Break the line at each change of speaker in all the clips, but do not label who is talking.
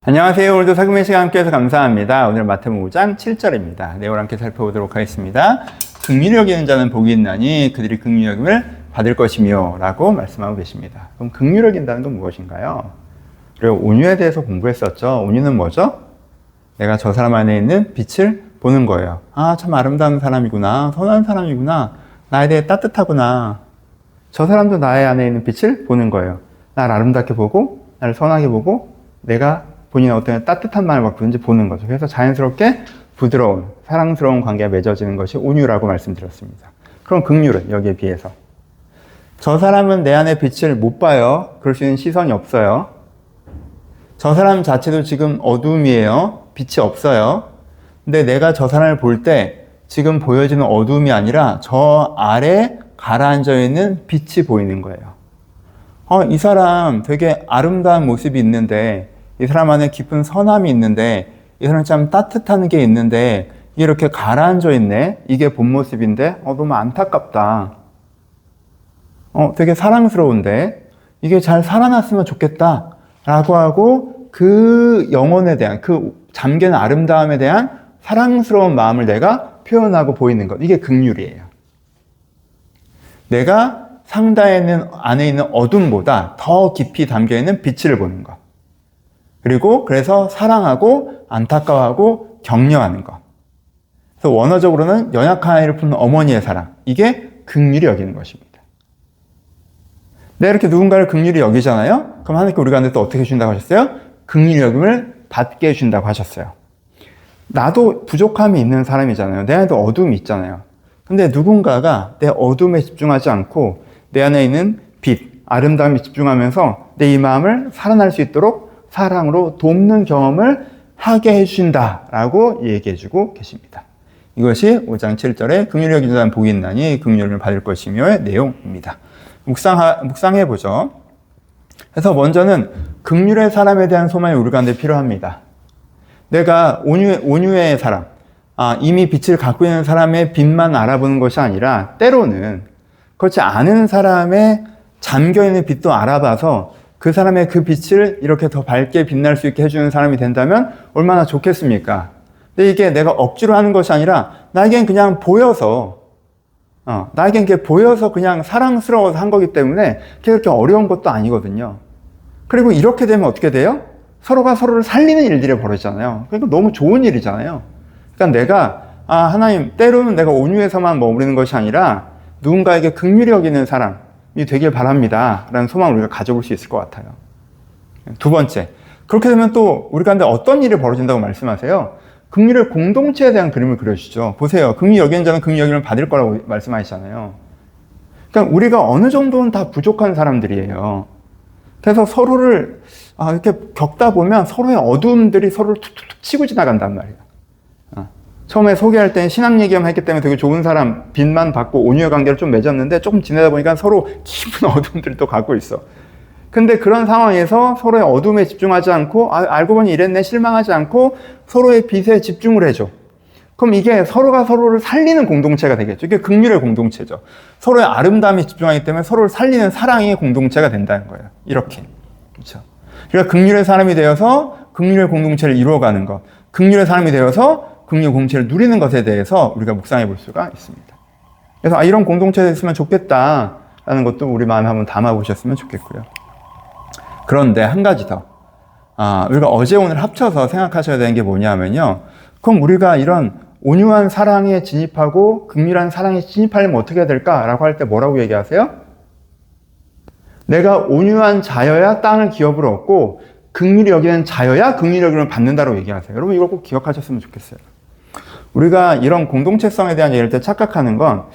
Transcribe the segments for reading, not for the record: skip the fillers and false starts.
안녕하세요. 오늘도 사금의 시간 함께해서 감사합니다. 오늘 마태복음 5장 7절입니다. 내용을 함께 살펴보도록 하겠습니다. 긍휼히 여기는 자는 복이 있나니 그들이 긍휼히 여김을 받을 것이며 라고 말씀하고 계십니다. 그럼 긍휼히 여긴다는 건 무엇인가요? 그리고 온유에 대해서 공부했었죠. 온유는 뭐죠? 내가 저 사람 안에 있는 빛을 보는 거예요. 아, 참 아름다운 사람이구나. 선한 사람이구나. 나에 대해 따뜻하구나. 저 사람도 나의 안에 있는 빛을 보는 거예요. 나를 아름답게 보고 나를 선하게 보고 내가 본인의 어떤 따뜻한 마음을 갖고 있는지 보는 거죠. 그래서 자연스럽게 부드러운, 사랑스러운 관계가 맺어지는 것이 온유라고 말씀드렸습니다. 그럼 긍휼은 여기에 비해서 저 사람은 내 안에 빛을 못 봐요. 그럴 수 있는 시선이 없어요. 저 사람 자체도 지금 어두움이에요. 빛이 없어요. 근데 내가 저 사람을 볼 때 지금 보여지는 어두움이 아니라 저 아래 가라앉아 있는 빛이 보이는 거예요. 이 사람 되게 아름다운 모습이 있는데 이 사람 안에 깊은 선함이 있는데 이 사람 참 따뜻한 게 있는데 이렇게 가라앉아 있네. 이게 본 모습인데 너무 안타깝다. 되게 사랑스러운데 이게 잘 살아났으면 좋겠다 라고 하고 그 영혼에 대한 그 잠기는 아름다움에 대한 사랑스러운 마음을 내가 표현하고 보이는 것. 이게 긍휼이에요. 내가 안에 있는 어둠보다 더 깊이 담겨있는 빛을 보는 것. 그리고 그래서 사랑하고 안타까워하고 격려하는 것. 그래서 원어적으로는 연약한 아이를 품는 어머니의 사랑. 이게 긍휼히 여기는 것입니다. 내가 이렇게 누군가를 긍휼히 여기잖아요. 그럼 하나님께 우리가 또 어떻게 해준다고 하셨어요? 긍휼히 여김을 받게 해준다고 하셨어요. 나도 부족함이 있는 사람이잖아요. 내 안에도 어둠이 있잖아요. 근데 누군가가 내 어둠에 집중하지 않고 내 안에 있는 빛, 아름다움에 집중하면서 내 이 마음을 살아날 수 있도록 사랑으로 돕는 경험을 하게 해주신다라고 얘기해주고 계십니다. 이것이 5장 7절에 긍휼히 여기는 자는 복이 있나니 긍휼을 받을 것이며의 내용입니다. 묵상해보죠. 그래서 먼저는 긍휼의 사람에 대한 소망이 우리 가운데 필요합니다. 내가 온유의 사람, 이미 빛을 갖고 있는 사람의 빛만 알아보는 것이 아니라 때로는 그렇지 않은 사람의 잠겨있는 빛도 알아봐서 그 사람의 그 빛을 이렇게 더 밝게 빛날 수 있게 해주는 사람이 된다면 얼마나 좋겠습니까? 근데 이게 내가 억지로 하는 것이 아니라 나에겐 그냥 보여서 나에겐 그게 보여서 그냥 사랑스러워서 한 거기 때문에 그렇게 어려운 것도 아니거든요. 그리고 이렇게 되면 어떻게 돼요? 서로가 서로를 살리는 일들이 벌어지잖아요. 그러니까 너무 좋은 일이잖아요. 그러니까 내가 하나님 때로는 내가 온유에서만 머무르는 것이 아니라 누군가에게 긍휼히 여기는 사람이 되길 바랍니다 라는 소망을 우리가 가져볼 수 있을 것 같아요. 두 번째, 그렇게 되면 또 우리 가운데 어떤 일이 벌어진다고 말씀하세요? 긍휼의 공동체에 대한 그림을 그려주시죠. 보세요. 긍휼히 여기는 자는 긍휼히 여김을 받을 거라고 말씀하시잖아요. 그러니까 우리가 어느 정도는 다 부족한 사람들이에요. 그래서 서로를 이렇게 겪다 보면 서로의 어두움들이 서로를 툭툭툭 치고 지나간단 말이에요. 처음에 소개할 땐 신앙 얘기만 했기 때문에 되게 좋은 사람, 빛만 받고 온유의 관계를 좀 맺었는데 조금 지내다 보니까 서로 깊은 어둠들을 또 갖고 있어. 근데 그런 상황에서 서로의 어둠에 집중하지 않고 알고 보니 이랬네 실망하지 않고 서로의 빛에 집중을 해줘. 그럼 이게 서로가 서로를 살리는 공동체가 되겠죠. 이게 긍휼의 공동체죠. 서로의 아름다움에 집중하기 때문에 서로를 살리는 사랑의 공동체가 된다는 거예요. 이렇게. 그렇죠. 그러니까 긍휼의 사람이 되어서 긍휼의 공동체를 이루어가는 것. 긍휼의 사람이 되어서 긍휼 공동체를 누리는 것에 대해서 우리가 묵상해 볼 수가 있습니다. 그래서 이런 공동체가 있으면 좋겠다라는 것도 우리 마음에 한번 담아보셨으면 좋겠고요. 그런데 한 가지 더. 우리가 어제 오늘 합쳐서 생각하셔야 되는 게 뭐냐면요. 그럼 우리가 이런 온유한 사랑에 진입하고 긍휼한 사랑에 진입하려면 어떻게 해야 될까라고 할 때 뭐라고 얘기하세요? 내가 온유한 자여야 땅을 기업으로 얻고 긍휼히 여기는 자여야 긍휼히 여김을 받는다라고 얘기하세요. 여러분 이걸 꼭 기억하셨으면 좋겠어요. 우리가 이런 공동체성에 대한 얘기를 때 착각하는 건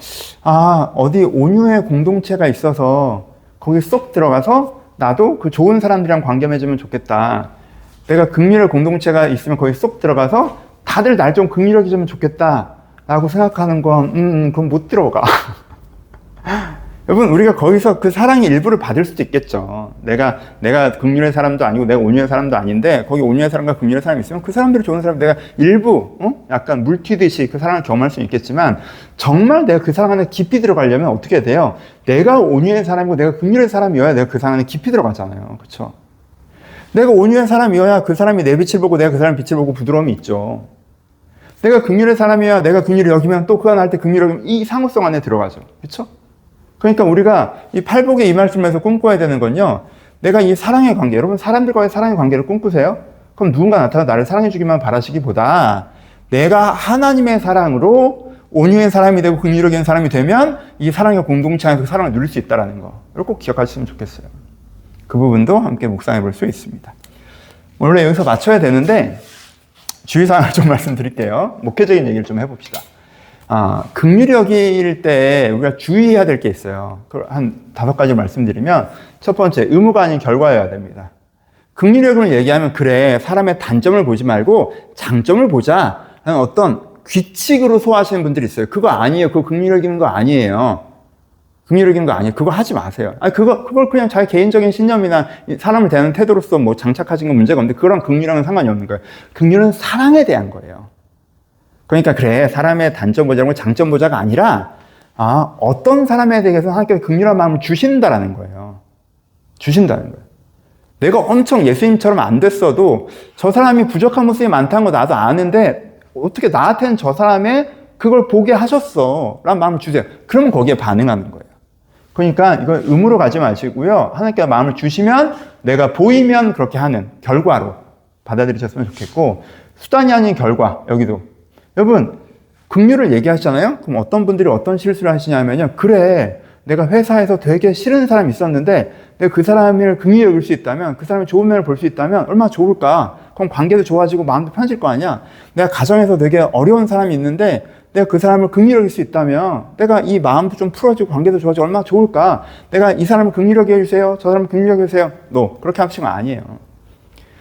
어디 온유의 공동체가 있어서 거기 쏙 들어가서 나도 그 좋은 사람들이랑 관계 맺으면 좋겠다. 내가 긍휼의 공동체가 있으면 거기 쏙 들어가서 다들 날 좀 긍휼히 여기면 좋겠다 라고 생각하는 건 그건 못 들어가. 여러분 우리가 거기서 그 사랑의 일부를 받을 수도 있겠죠. 내가 긍휼의 사람도 아니고 내가 온유의 사람도 아닌데 거기 온유의 사람과 긍휼의 사람이 있으면 그 사람들이 좋은 사람 내가 일부 약간 물 튀듯이 그 사랑을 경험할 수는 있겠지만 정말 내가 그 사랑 안에 깊이 들어가려면 어떻게 돼요? 내가 온유의 사람이고 내가 긍휼의 사람이어야 내가 그 사랑 안에 깊이 들어가잖아요. 그렇죠? 내가 온유한 사람이어야 그 사람이 내 빛을 보고 내가 그 사람 빛을 보고 부드러움이 있죠. 내가 긍휼의 사람이어야 내가 긍휼을 여기면 또 그가 나한테 긍휼을 여기면 이 상호성 안에 들어가죠. 그렇죠? 그러니까 우리가 이 팔복의 이 말씀에서 꿈꿔야 되는 건요. 내가 이 사랑의 관계, 여러분 사람들과의 사랑의 관계를 꿈꾸세요? 그럼 누군가 나타나 나를 사랑해 주기만 바라시기보다 내가 하나님의 사랑으로 온유한 사람이 되고 긍휼적인 사람이 되면 이 사랑의 공동체 안에서 그 사랑을 누릴 수 있다는 거. 이걸 꼭 기억하셨으면 좋겠어요. 그 부분도 함께 묵상해 볼 수 있습니다. 원래 여기서 맞춰야 되는데 주의사항을 좀 말씀드릴게요. 목회적인 얘기를 좀 해봅시다. 긍휼히 여길 때 우리가 주의해야 될 게 있어요. 한 5가지 말씀드리면 첫 번째, 의무가 아닌 결과여야 됩니다. 긍휼히 여김을 얘기하면 그래, 사람의 단점을 보지 말고 장점을 보자 하는 어떤 규칙으로 소화하시는 분들이 있어요. 그거 아니에요. 그거 긍휼히 여기는 거 아니에요. 긍휼히 여기는 거 아니에요. 그거 하지 마세요. 그걸 그냥 자기 개인적인 신념이나 사람을 대하는 태도로서 뭐 장착하신 건 문제가 없는데 그거랑 긍휼랑은 상관이 없는 거예요. 긍휼은 사랑에 대한 거예요. 그러니까 그래, 사람의 단점 보자고 장점 보자가 아니라 어떤 사람에 대해서 하나님께서 긍휼한 마음을 주신다라는 거예요. 주신다는 거예요. 내가 엄청 예수님처럼 안 됐어도 저 사람이 부족한 모습이 많다는 거 나도 아는데 어떻게 나한테는 저 사람의 그걸 보게 하셨어 라는 마음을 주세요. 그러면 거기에 반응하는 거예요. 그러니까 이걸 의무로 가지 마시고요. 하나님께서 마음을 주시면 내가 보이면 그렇게 하는 결과로 받아들이셨으면 좋겠고, 수단이 아닌 결과. 여기도 여러분 긍휼을 얘기하시잖아요. 그럼 어떤 분들이 어떤 실수를 하시냐면요, 그래, 내가 회사에서 되게 싫은 사람이 있었는데 내가 그 사람을 긍휼히 여길 수 있다면, 그 사람의 좋은 면을 볼 수 있다면 얼마나 좋을까. 그럼 관계도 좋아지고 마음도 편해질 거 아니야. 내가 가정에서 되게 어려운 사람이 있는데 내가 그 사람을 긍휼히 여길 수 있다면 내가 이 마음도 좀 풀어지고 관계도 좋아지고 얼마나 좋을까. 내가 이 사람을 긍휼히 여겨주세요, 저 사람을 긍휼히 여겨주세요. 그렇게 하시는 거 아니에요.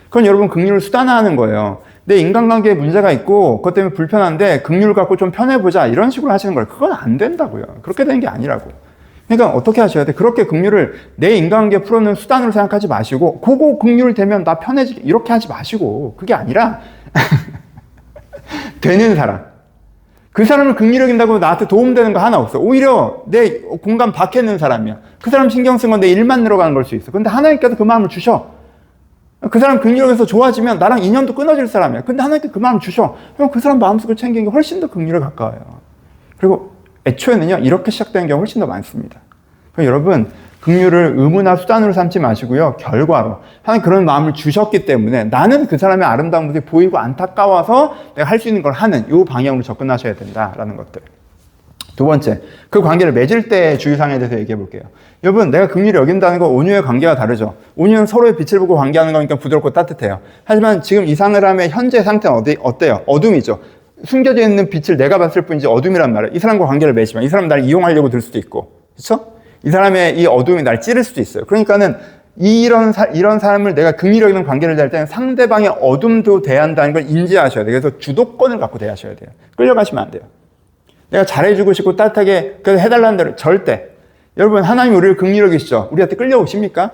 그건 여러분 긍휼을 수단화하는 거예요. 내 인간관계에 문제가 있고 그것 때문에 불편한데 긍휼을 갖고 좀 편해보자 이런 식으로 하시는 거예요. 그건 안 된다고요. 그렇게 되는 게 아니라고. 그러니까 어떻게 하셔야 돼? 그렇게 긍휼을 내 인간관계 풀어놓는 수단으로 생각하지 마시고, 그거 긍휼 되면 나 편해지게 이렇게 하지 마시고, 그게 아니라 되는 사람, 그 사람을 긍휼히 여긴다고 나한테 도움되는 거 하나 없어. 오히려 내 공간 밖에 있는 사람이야. 그 사람 신경 쓴 건 내 일만 늘어가는 걸 수 있어. 근데 하나님께서 그 마음을 주셔. 그 사람 긍휼히 여겨서 좋아지면 나랑 인연도 끊어질 사람이야. 근데 하나님께 그 마음을 주셔. 그럼 그 사람 마음속을 챙기는 게 훨씬 더 긍휼에 가까워요. 그리고 애초에는요, 이렇게 시작되는 경우가 훨씬 더 많습니다. 그러니까 여러분, 긍휼을 의무나 수단으로 삼지 마시고요, 결과로. 하나님 그런 마음을 주셨기 때문에 나는 그 사람의 아름다운 모습이 보이고 안타까워서 내가 할 수 있는 걸 하는 이 방향으로 접근하셔야 된다라는 것들. 두 번째, 그 관계를 맺을 때의 주의사항에 대해서 얘기해 볼게요. 여러분, 내가 긍휼히 여긴다는 거 온유의 관계가 다르죠. 온유는 서로의 빛을 보고 관계하는 거니까 부드럽고 따뜻해요. 하지만 지금 이 사람의 현재 상태는 어때요? 어둠이죠. 숨겨져 있는 빛을 내가 봤을 뿐이지 어둠이란 말이에요. 이 사람과 관계를 맺으면 이 사람은 나를 이용하려고 들 수도 있고, 그렇죠? 이 사람의 이 어둠이 나를 찌를 수도 있어요. 그러니까는 이런 사람을 내가 긍휼히 여기는 관계를 대할 때는 상대방의 어둠도 대한다는 걸 인지하셔야 돼요. 그래서 주도권을 갖고 대하셔야 돼요. 끌려가시면 안 돼요. 내가 잘해주고 싶고 따뜻하게 그래서 해달라는 대로 절대. 여러분, 하나님이 우리를 긍휼히 여기시죠? 우리한테 끌려오십니까?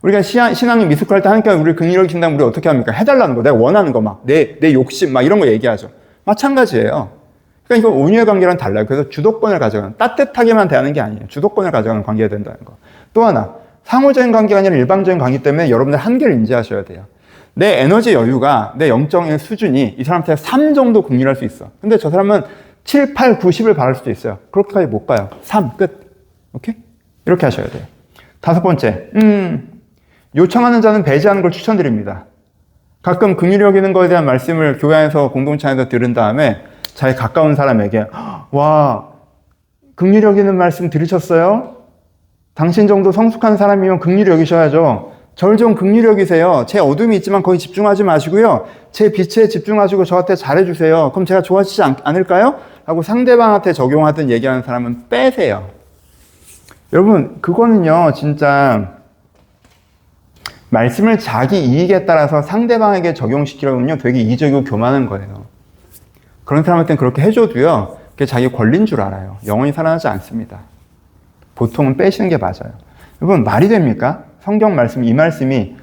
우리가 신앙이 미숙할 때 하나님께서 우리를 긍휼히 여기신다면 우리 어떻게 합니까? 해달라는 거, 내가 원하는 거 막, 내 욕심 막 이런 거 얘기하죠. 마찬가지예요. 그러니까 이거 온유의 관계랑 달라요. 그래서 주도권을 가져가는, 따뜻하게만 대하는 게 아니에요. 주도권을 가져가는 관계가 된다는 거. 또 하나, 상호적인 관계가 아니라 일방적인 관계 때문에 여러분들 한계를 인지하셔야 돼요. 내 에너지 여유가, 내 영적인 수준이 이 사람한테 3 정도 긍휼할 수 있어. 근데 저 사람은 7, 8, 90을 바랄 수도 있어요. 그렇게까지 못 가요. 3, 끝. 오케이? 이렇게 하셔야 돼요. 5번째, 요청하는 자는 배제하는 걸 추천드립니다. 가끔 긍휼히 여기는 거에 대한 말씀을 교회 안에서 공동체 안에서 들은 다음에 자기 가까운 사람에게, 와, 긍휼히 여기는 말씀 들으셨어요? 당신 정도 성숙한 사람이면 긍휼히 여기셔야죠. 절 좀 긍휼히 여기세요. 제 어둠이 있지만 거기 집중하지 마시고요, 제 빛에 집중하시고 저한테 잘해주세요. 그럼 제가 좋아지지 않을까요? 하고 상대방한테 적용하든 얘기하는 사람은 빼세요. 여러분, 그거는요, 진짜 말씀을 자기 이익에 따라서 상대방에게 적용시키려면요, 되게 이기적이고 교만한 거예요. 그런 사람한테는 그렇게 해줘도요, 그게 자기 권리인 줄 알아요. 영원히 살아나지 않습니다. 보통은 빼시는 게 맞아요. 여러분, 말이 됩니까? 성경 말씀, 이 말씀이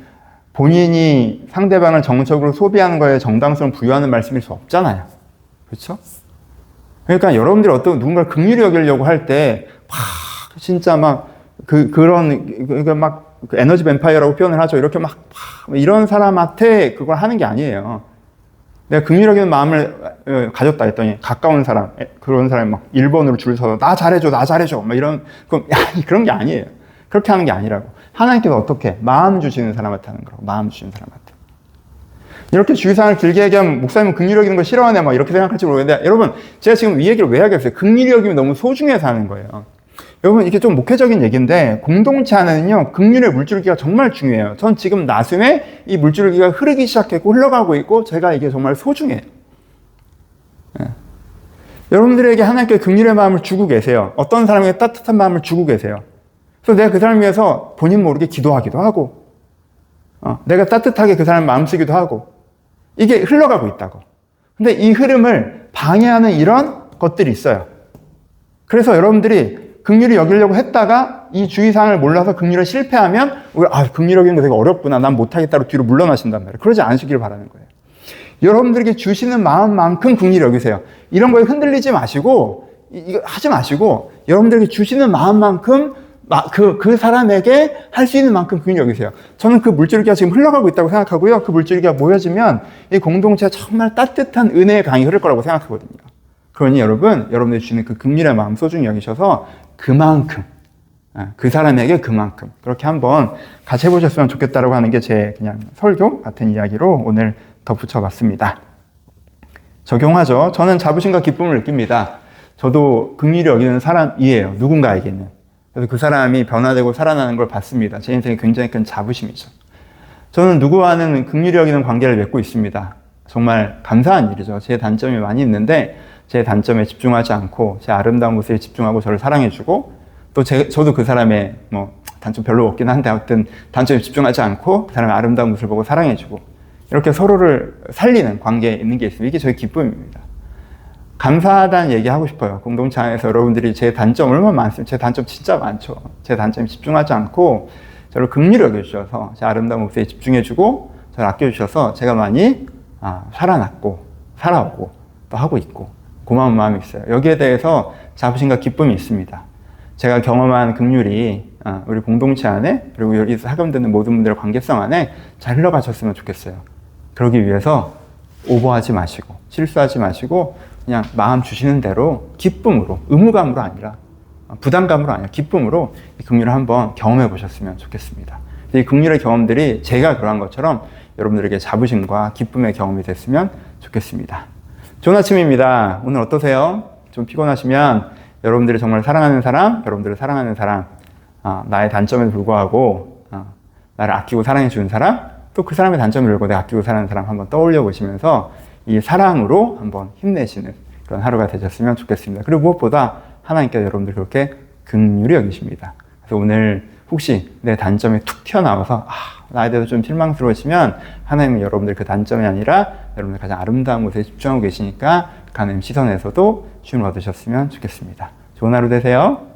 본인이 상대방을 정적으로 소비하는 거에 정당성을 부여하는 말씀일 수 없잖아요. 그렇죠? 그러니까 여러분들이 누군가를 긍휼히 여기려고 할 때, 진짜 막, 그러니까 막 그 에너지 뱀파이어라고 표현을 하죠. 이렇게 막 이런 사람한테 그걸 하는 게 아니에요. 내가 긍휼하게 마음을 가졌다 했더니 가까운 사람, 그런 사람이 막 1번으로 줄 서서 나 잘해줘, 나 잘해줘. 막 그런 게 아니에요. 그렇게 하는 게 아니라고. 하나님께서 어떻게? 마음 주시는 사람한테 하는 거라고. 마음 주시는 사람한테. 이렇게 주의사항을 길게 얘기하면 목사님은 긍휼히 여기는 거 싫어하네 막 이렇게 생각할지 모르겠는데 여러분 제가 지금 이 얘기를 왜 하겠어요? 긍휼히 여기면 너무 소중해서 하는 거예요. 여러분 이게 좀 목회적인 얘기인데 공동체 안에는요 긍휼의 물줄기가 정말 중요해요. 전 지금 나중에 이 물줄기가 흐르기 시작했고 흘러가고 있고 제가 이게 정말 소중해요. 예. 여러분들에게 하나님께 긍휼의 마음을 주고 계세요. 어떤 사람에게 따뜻한 마음을 주고 계세요. 그래서 내가 그 사람을 위해서 본인 모르게 기도하기도 하고 내가 따뜻하게 그 사람 마음 쓰기도 하고 이게 흘러가고 있다고. 근데 이 흐름을 방해하는 이런 것들이 있어요. 그래서 여러분들이 긍휼히 여기려고 했다가 이 주의사항을 몰라서 긍휼에 실패하면 긍휼히 여기는 거 되게 어렵구나. 난 못하겠다고 뒤로 물러나신단 말이에요. 그러지 않으시길 바라는 거예요. 여러분들에게 주시는 마음만큼 긍휼히 여기세요. 이런 거에 흔들리지 마시고 이거 하지 마시고 여러분들에게 주시는 마음만큼 그 사람에게 할 수 있는 만큼 긍휼히 여기세요. 저는 그 물줄기가 지금 흘러가고 있다고 생각하고요. 그 물줄기가 모여지면 이 공동체가 정말 따뜻한 은혜의 강이 흐를 거라고 생각하거든요. 그러니 여러분들이 주시는 그 긍휼의 마음 소중히 여기셔서 그만큼, 그 사람에게 그만큼 그렇게 한번 같이 해보셨으면 좋겠다라고 하는 게 제 그냥 설교 같은 이야기로 오늘 덧붙여 봤습니다. 적용하죠. 저는 자부심과 기쁨을 느낍니다. 저도 긍휼히 여기는 사람이에요. 누군가에게는. 그래서 그 사람이 변화되고 살아나는 걸 봤습니다. 제 인생에 굉장히 큰 자부심이죠. 저는 누구와는 긍휼히 여기는 관계를 맺고 있습니다. 정말 감사한 일이죠. 제 단점이 많이 있는데 제 단점에 집중하지 않고 제 아름다운 모습에 집중하고 저를 사랑해주고 또 저도 그 사람의 단점 별로 없긴 한데 아무튼 단점에 집중하지 않고 그 사람의 아름다운 모습을 보고 사랑해주고 이렇게 서로를 살리는 관계에 있는 게 있습니다. 이게 저의 기쁨입니다. 감사하다는 얘기 하고 싶어요. 공동체 안에서 여러분들이 제 단점 얼마나 많습니까? 제 단점 진짜 많죠. 제 단점에 집중하지 않고 저를 긍휼히 여겨주셔서 제 아름다운 모습에 집중해주고 저를 아껴주셔서 제가 많이 살아났고 살아오고 또 하고 있고 고마운 마음이 있어요. 여기에 대해서 자부심과 기쁨이 있습니다. 제가 경험한 긍휼이 우리 공동체 안에 그리고 여기서 학염되는 모든 분들의 관계성 안에 잘 흘러가셨으면 좋겠어요. 그러기 위해서 오버하지 마시고 실수하지 마시고 그냥 마음 주시는 대로 기쁨으로 의무감으로 아니라 부담감으로 아니라 기쁨으로 이 긍휼을 한번 경험해 보셨으면 좋겠습니다. 이 긍휼의 경험들이 제가 그러한 것처럼 여러분들에게 자부심과 기쁨의 경험이 됐으면 좋겠습니다. 좋은 아침입니다. 오늘 어떠세요? 좀 피곤하시면 여러분들이 정말 사랑하는 사람, 여러분들을 사랑하는 사람, 나의 단점에도 불구하고 나를 아끼고 사랑해 주는 사람, 또 그 사람의 단점을 들고 내가 아끼고 사랑하는 사람 한번 떠올려 보시면서 이 사랑으로 한번 힘내시는 그런 하루가 되셨으면 좋겠습니다. 그리고 무엇보다 하나님께서 여러분들 그렇게 긍휼히 여기십니다. 그래서 오늘 혹시 내 단점에 툭 튀어나와서 나에 대해서 좀 실망스러우시면 하나님은 여러분들 그 단점이 아니라 여러분들 가장 아름다운 곳에 집중하고 계시니까 하나님 시선에서도 주님을 얻으셨으면 좋겠습니다. 좋은 하루 되세요.